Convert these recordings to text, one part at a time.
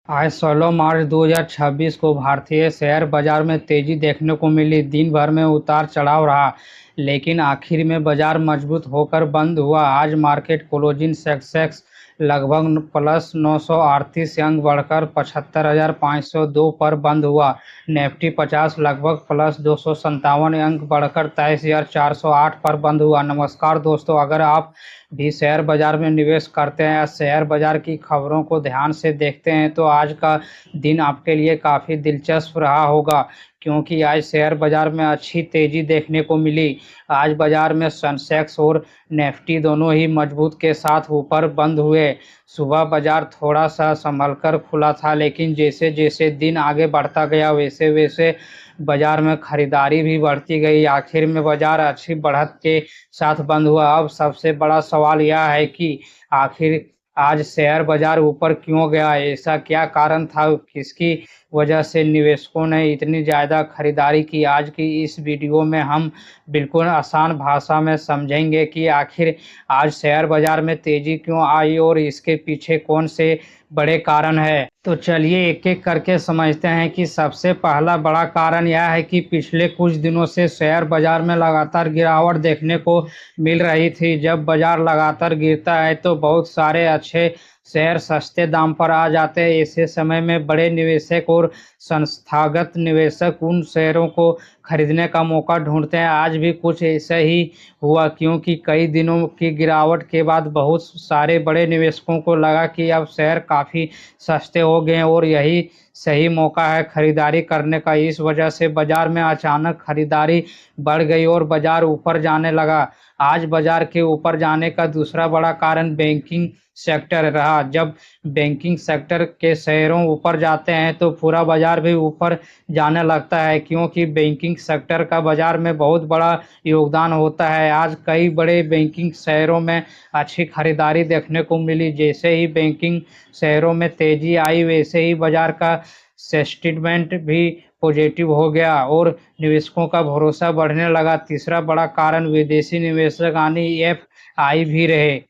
आज 16 मार्च 2026 को भारतीय शेयर बाजार में तेजी देखने को मिली। दिन भर में उतार चढ़ाव रहा, लेकिन आखिर में बाजार मजबूत होकर बंद हुआ। आज मार्केट क्लोजिंग सेंसेक्स लगभग प्लस 938 अंक बढ़कर 75,502 पर बंद हुआ। निफ्टी 50 लगभग प्लस 257 अंक बढ़कर 23,408 पर बंद हुआ। नमस्कार दोस्तों, अगर आप भी शेयर बाजार में निवेश करते हैं या शेयर बाजार की खबरों को ध्यान से देखते हैं तो आज का दिन आपके लिए काफ़ी दिलचस्प रहा होगा, क्योंकि आज शेयर बाजार में अच्छी तेजी देखने को मिली। आज बाजार में सेंसेक्स और निफ्टी दोनों ही मजबूत के साथ ऊपर बंद हुए। सुबह बाजार थोड़ा सा संभलकर खुला था, लेकिन जैसे जैसे दिन आगे बढ़ता गया वैसे वैसे बाजार में खरीदारी भी बढ़ती गई। आखिर में बाजार अच्छी बढ़त के साथ बंद हुआ। अब सबसे बड़ा सवाल यह है कि आखिर आज शेयर बाजार ऊपर क्यों गया? ऐसा क्या कारण था? किसकी वजह से निवेशकों ने इतनी ज़्यादा खरीदारी की? आज की इस वीडियो में हम बिल्कुल आसान भाषा में समझेंगे कि आखिर आज शेयर बाजार में तेजी क्यों आई और इसके पीछे कौन से बड़े कारण है। तो चलिए एक एक करके समझते हैं कि सबसे पहला बड़ा कारण यह है कि पिछले कुछ दिनों से शेयर बाजार में लगातार गिरावट देखने को मिल रही थी। जब बाजार लगातार गिरता है तो बहुत सारे अच्छे शेयर सस्ते दाम पर आ जाते हैं। ऐसे समय में बड़े निवेशक और संस्थागत निवेशक उन शेयरों को खरीदने का मौका ढूंढते हैं। आज भी कुछ ऐसा ही हुआ, क्योंकि कई दिनों की गिरावट के बाद बहुत सारे बड़े निवेशकों को लगा कि अब शेयर काफ़ी सस्ते हो गए और यही सही मौका है खरीदारी करने का। इस वजह से बाजार में अचानक खरीदारी बढ़ गई और बाजार ऊपर जाने लगा। आज बाजार के ऊपर जाने का दूसरा बड़ा कारण बैंकिंग सेक्टर रहा। जब बैंकिंग सेक्टर के शेयरों ऊपर जाते हैं तो पूरा बाजार भी ऊपर जाने लगता है, क्योंकि बैंकिंग सेक्टर का बाजार में बहुत बड़ा योगदान होता है। आज कई बड़े बैंकिंग शेयरों में अच्छी खरीदारी देखने को मिली। जैसे ही बैंकिंग शेयरों में तेजी आई वैसे ही बाजार का सेंटिमेंट भी पॉजिटिव हो गया और निवेशकों का भरोसा बढ़ने लगा। तीसरा बड़ा कारण विदेशी निवेशक यानी एफआई भी रहे।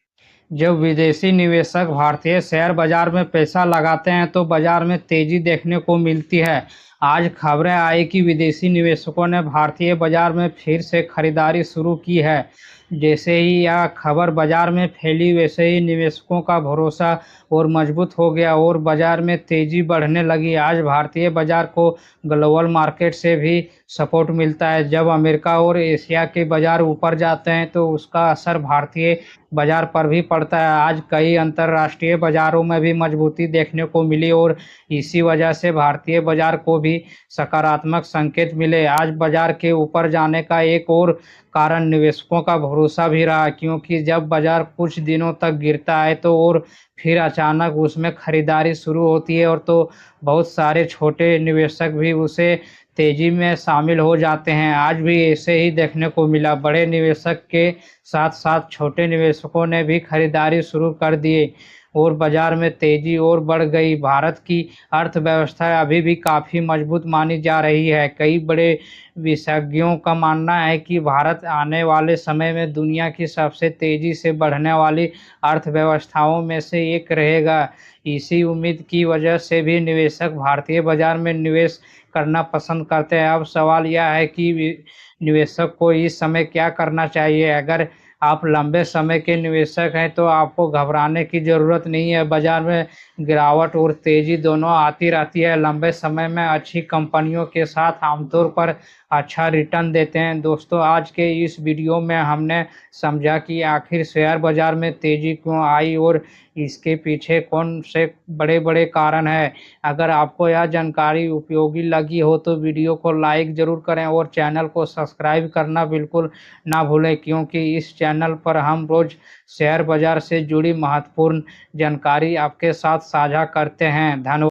जब विदेशी निवेशक भारतीय शेयर बाजार में पैसा लगाते हैं तो बाजार में तेजी देखने को मिलती है। आज खबरें आई कि विदेशी निवेशकों ने भारतीय बाजार में फिर से खरीदारी शुरू की है। जैसे ही यह खबर बाजार में फैली वैसे ही निवेशकों का भरोसा और मजबूत हो गया और बाजार में तेजी बढ़ने लगी। आज भारतीय बाजार को ग्लोबल मार्केट से भी सपोर्ट मिलता है। जब अमेरिका और एशिया के बाजार ऊपर जाते हैं तो उसका असर भारतीय बाजार पर भी पड़ता है। आज कई अंतर्राष्ट्रीय बाजारों में भी मजबूती देखने को मिली और इसी वजह से भारतीय बाजार को भी सकारात्मक संकेत मिले। आज बाजार के ऊपर जाने का एक और कारण निवेशकों का भरोसा भी रहा, क्योंकि जब बाजार कुछ दिनों तक गिरता है तो और फिर अचानक उसमें खरीदारी शुरू होती है और तो बहुत सारे छोटे निवेशक भी उसे तेजी में शामिल हो जाते हैं। आज भी ऐसे ही देखने को मिला। बड़े निवेशक के साथ साथ छोटे निवेशकों ने भी खरीदारी शुरू कर दिए और बाजार में तेजी और बढ़ गई। भारत की अर्थव्यवस्था अभी भी काफ़ी मजबूत मानी जा रही है। कई बड़े विशेषज्ञों का मानना है कि भारत आने वाले समय में दुनिया की सबसे तेजी से बढ़ने वाली अर्थव्यवस्थाओं में से एक रहेगा। इसी उम्मीद की वजह से भी निवेशक भारतीय बाजार में निवेश करना पसंद करते हैं। अब सवाल यह है कि निवेशक को इस समय क्या करना चाहिए। अगर आप लंबे समय के निवेशक हैं तो आपको घबराने की ज़रूरत नहीं है। बाजार में गिरावट और तेज़ी दोनों आती रहती है। लंबे समय में अच्छी कंपनियों के साथ आमतौर पर अच्छा रिटर्न देते हैं। दोस्तों, आज के इस वीडियो में हमने समझा कि आखिर शेयर बाजार में तेज़ी क्यों आई और इसके पीछे कौन से बड़े बड़े कारण हैं। अगर आपको यह जानकारी उपयोगी लगी हो तो वीडियो को लाइक ज़रूर करें और चैनल को सब्सक्राइब करना बिल्कुल ना भूलें, क्योंकि इस चैनल पर हम रोज़ शेयर बाजार से जुड़ी महत्वपूर्ण जानकारी आपके साथ साझा करते हैं। धन्यवाद।